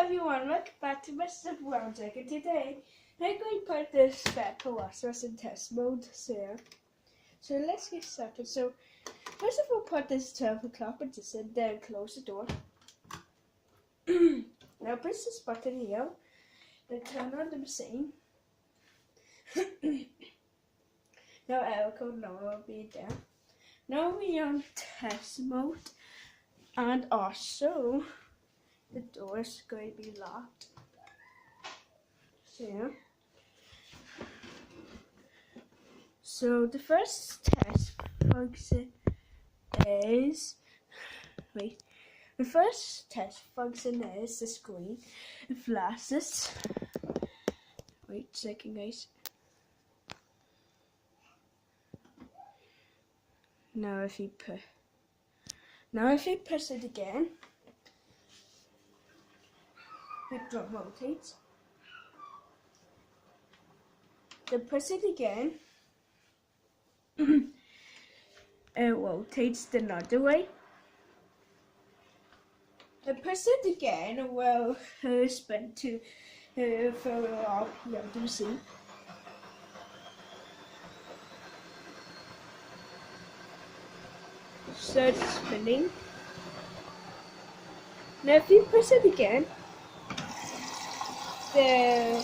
everyone, welcome back to Mr. Project, and today I'm going to put this Beko washers in test mode. So let's get started. So first of all, put this 12 o'clock into sit there and close the door. Now press this button here, then turn on the machine. Now error code now will be there. Now we're on test mode, and also the door is going to be locked. So the first test function is the screen flashes. Wait a second, guys. Now if you press it again, it rotates. Then press it again, it rotates the other way. Then press it again, it will spin to further off the other scene. So it's spinning. Now if you press it again, the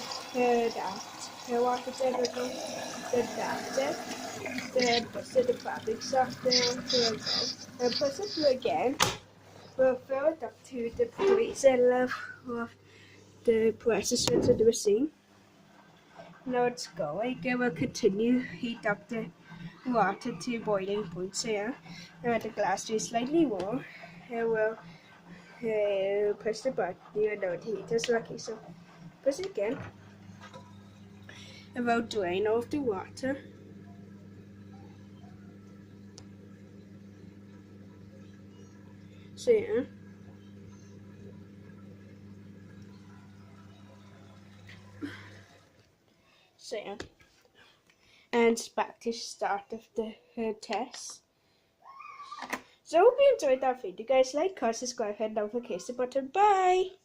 fabric software and press it through again. We'll fill it up to the freezer level of the pressure switch of the machine. Now it's going. It will continue heat up the water to boiling point here. Now the glass is slightly warm. It will press the button. You know the heat is lucky, so press it again. It will drain off the water. And it's back to start of the test. So I hope you enjoyed that video, guys. Like, comment, subscribe, hit the notification button. Bye.